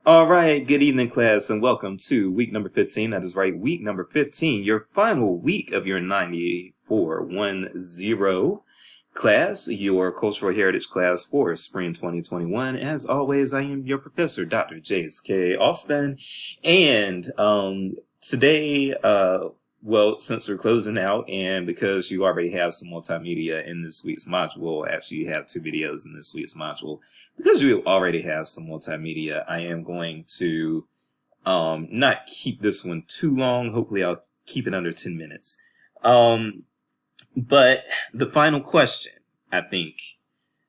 All right, good evening, class, and welcome to week number 15. That is right, week number 15, your final week of your 9410 class, your cultural heritage class for spring 2021. As always, I am your professor, Dr. J.S.K. Austin, and today, well, since we're closing out, and because you already have some multimedia in this week's module, actually you have 2 videos in this week's module. Because you already have some multimedia, I am going to not keep this one too long. Hopefully I'll keep it under 10 minutes. But the final question, I think,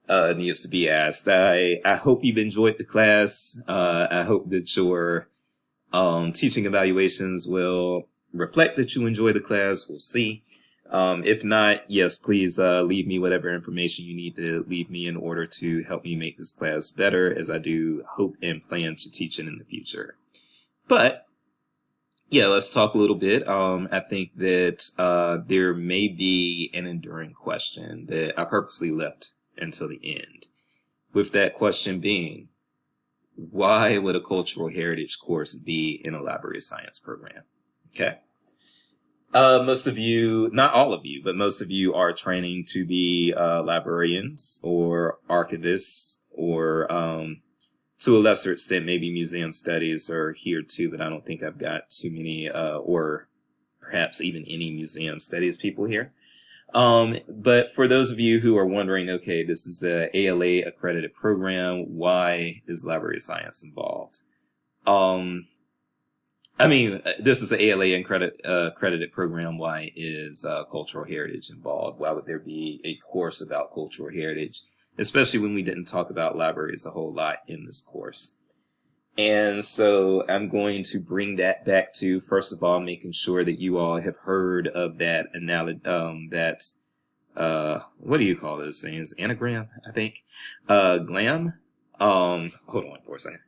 needs to be asked. I hope you've enjoyed the class. I hope that your teaching evaluations will reflect that you enjoy the class. We'll see. If not, yes, please leave me whatever information you need to leave me in order to help me make this class better, as I do hope and plan to teach it in the future. But yeah, let's talk a little bit. I think that there may be an enduring question that I purposely left until the end, with that question being, why would a cultural heritage course be in a library of science program? Okay. Most of you, not all of you, but most of you are training to be librarians or archivists, or to a lesser extent, maybe museum studies are here too, but I don't think I've got too many, or perhaps even any museum studies people here. But for those of you who are wondering, okay, this is a ALA accredited program, why is library of science involved? This is an ALA accredited program. Why is cultural heritage involved? Why would there be a course about cultural heritage, especially when we didn't talk about libraries a whole lot in this course? And so I'm going to bring that back to, first of all, making sure that you all have heard of that what do you call those things? Anagram, I think. GLAM. Hold on for a second.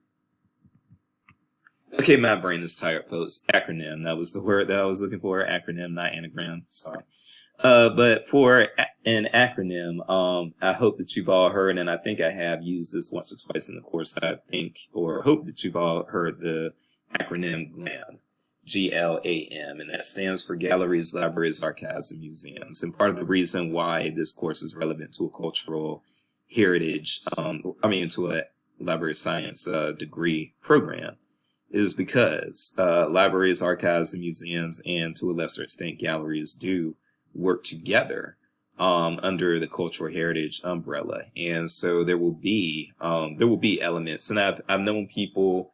Okay, my brain is tired, folks. Acronym. That was the word that I was looking for. Acronym, not anagram. Sorry. But for an acronym, I hope that you've all heard, and I think I have used this once or twice in the course, I think, or hope that you've all heard the acronym GLAM. GLAM, and that stands for Galleries, Libraries, Archives, and Museums. And part of the reason why this course is relevant to a cultural heritage, to a library of science degree program, is because libraries, archives, and museums, and to a lesser extent galleries, do work together under the cultural heritage umbrella. And so there will be elements, and I've known people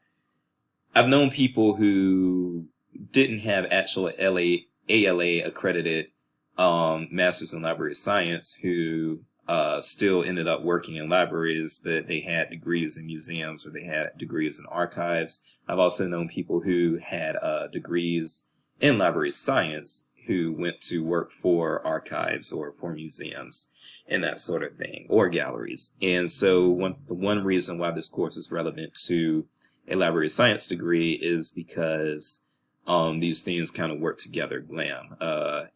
who didn't have actual ALA accredited masters in library science who still ended up working in libraries, but they had degrees in museums or they had degrees in archives. I've also known people who had degrees in library science who went to work for archives or for museums and that sort of thing, or galleries. And so one reason why this course is relevant to a library science degree is because these things kind of work together, GLAM.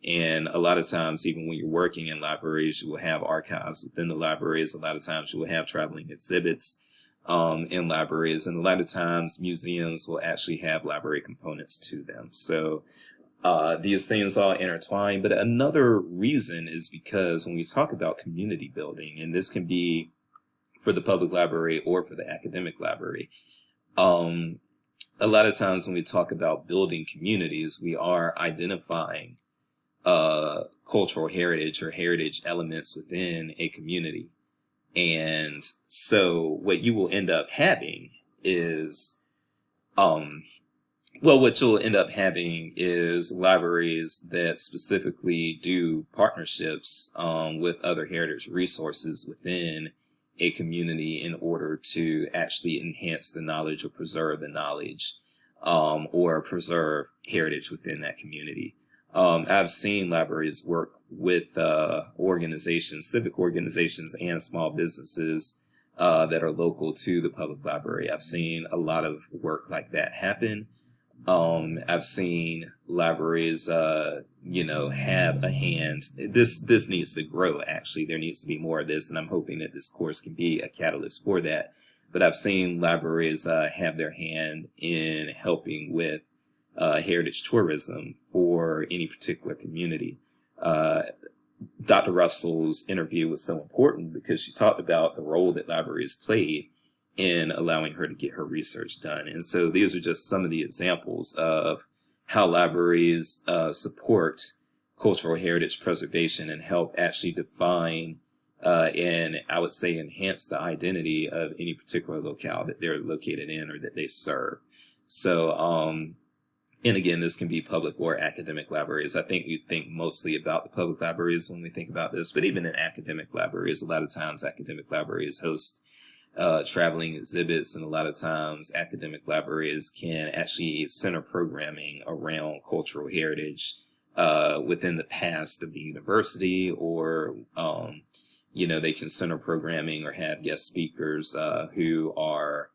And a lot of times, even when you're working in libraries, you will have archives within the libraries. A lot of times you will have traveling exhibits in libraries. And a lot of times museums will actually have library components to them. So these things all intertwine. But another reason is because when we talk about community building, and this can be for the public library or for the academic library, a lot of times when we talk about building communities, we are identifying cultural heritage or heritage elements within a community. And so what you will end up having is, libraries that specifically do partnerships with other heritage resources within a community in order to actually enhance the knowledge or preserve the knowledge or preserve heritage within that community. I've seen libraries work with organizations, civic organizations, and small businesses that are local to the public library. I've seen a lot of work like that happen. I've seen libraries, have a hand. This needs to grow. Actually, there needs to be more of this, and I'm hoping that this course can be a catalyst for that. but I've seen libraries have their hand in helping with heritage tourism for any particular community. Dr. Russell's interview was so important because she talked about the role that libraries played in allowing her to get her research done. And so these are just some of the examples of how libraries support cultural heritage preservation and help actually define and I would say enhance the identity of any particular locale that they're located in or that they serve. So, and again, this can be public or academic libraries. I think we think mostly about the public libraries when we think about this, but even in academic libraries, a lot of times academic libraries host traveling exhibits, and a lot of times academic libraries can actually center programming around cultural heritage within the past of the university, or they can center programming or have guest speakers who are,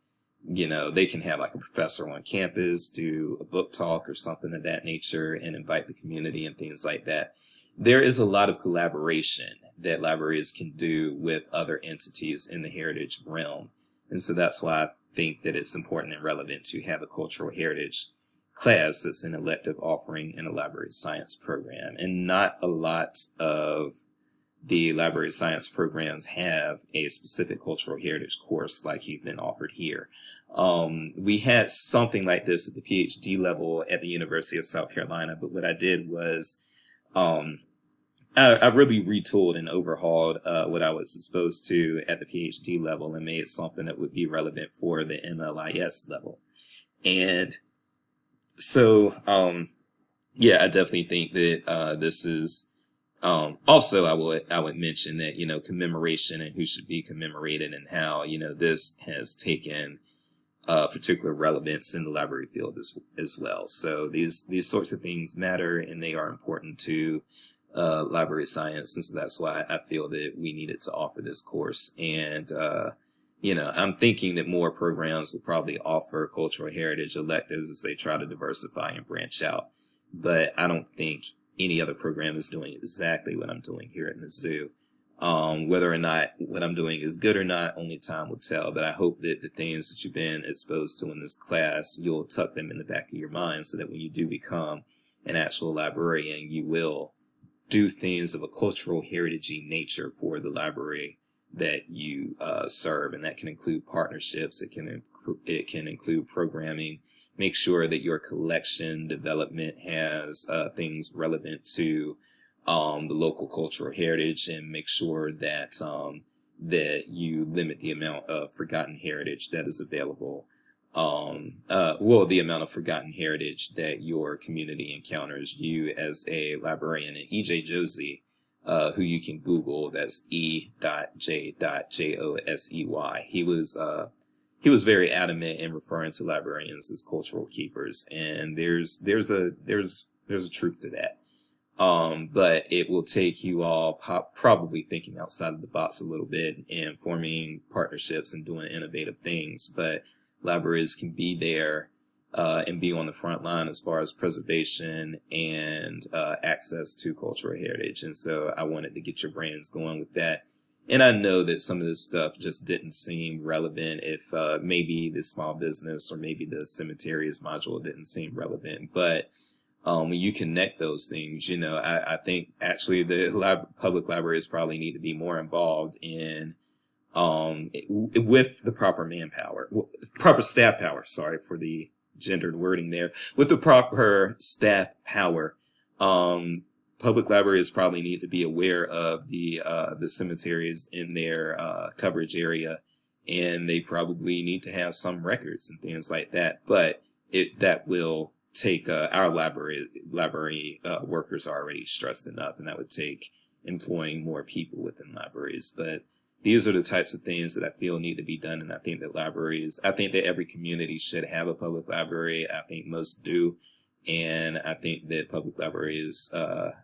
they can have like a professor on campus do a book talk or something of that nature and invite the community and things like that. There is a lot of collaboration that libraries can do with other entities in the heritage realm. And so that's why I think that it's important and relevant to have a cultural heritage class that's an elective offering in a library science program. And not a lot of the library science programs have a specific cultural heritage course like you've been offered here. We had something like this at the PhD level at the University of South Carolina, but what I did was I really retooled and overhauled what I was exposed to at the PhD level and made something that would be relevant for the MLIS level. And so, I definitely think that this is also, I would mention that, commemoration and who should be commemorated and how, this has taken particular relevance in the library field as well. So these sorts of things matter and they are important to library science. And so that's why I feel that we needed to offer this course. And, I'm thinking that more programs will probably offer cultural heritage electives as they try to diversify and branch out. But I don't think any other program is doing exactly what I'm doing here at Mizzou. Whether or not what I'm doing is good or not, only time will tell. But I hope that the things that you've been exposed to in this class, you'll tuck them in the back of your mind so that when you do become an actual librarian, you will do things of a cultural heritagey nature for the library that you serve. And that can include partnerships. It can include programming. Make sure that your collection development has things relevant to the local cultural heritage, and make sure that that you limit the amount of forgotten heritage that is available. The amount of forgotten heritage that your community encounters. You as a librarian, and E.J. Josey, who you can Google, that's E.J.Josey. He was very adamant in referring to librarians as cultural keepers, and there's a truth to that. But it will take you all probably thinking outside of the box a little bit and forming partnerships and doing innovative things. But libraries can be there and be on the front line as far as preservation and access to cultural heritage. And so I wanted to get your brains going with that. And I know that some of this stuff just didn't seem relevant if maybe the small business or maybe the cemeteries module didn't seem relevant. But when you connect those things, I think actually the public libraries probably need to be more involved in with the proper proper staff power. Sorry for the gendered wording there. With the proper staff power, public libraries probably need to be aware of the cemeteries in their coverage area, and they probably need to have some records and things like that. But that will take our library workers are already stressed enough, and that would take employing more people within libraries. But these are the types of things that I feel need to be done, and I think that every community should have a public library. I think most do. And I think that public libraries,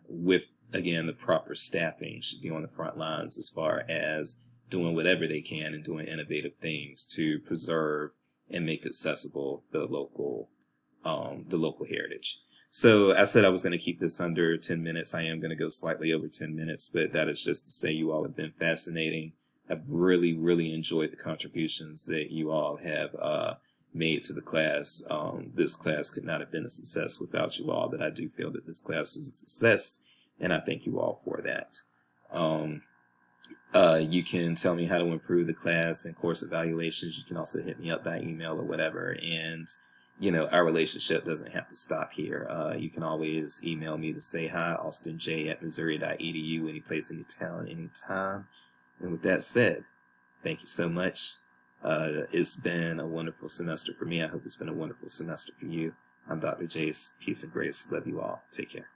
with, again, the proper staffing, should be on the front lines as far as doing whatever they can and doing innovative things to preserve and make accessible the local heritage. So I said I was going to keep this under 10 minutes. I am going to go slightly over 10 minutes, but that is just to say you all have been fascinating. I've really, really enjoyed the contributions that you all have made to the class. This class could not have been a success without you all, but I do feel that this class was a success, and I thank you all for that. You can tell me how to improve the class and course evaluations. You can also hit me up by email or whatever. And, our relationship doesn't have to stop here. You can always email me to say hi, austinj@missouri.edu, any place, any town, anytime. And with that said, thank you so much. It's been a wonderful semester for me. I hope it's been a wonderful semester for you. I'm Dr. Jace. Peace and grace. Love you all. Take care.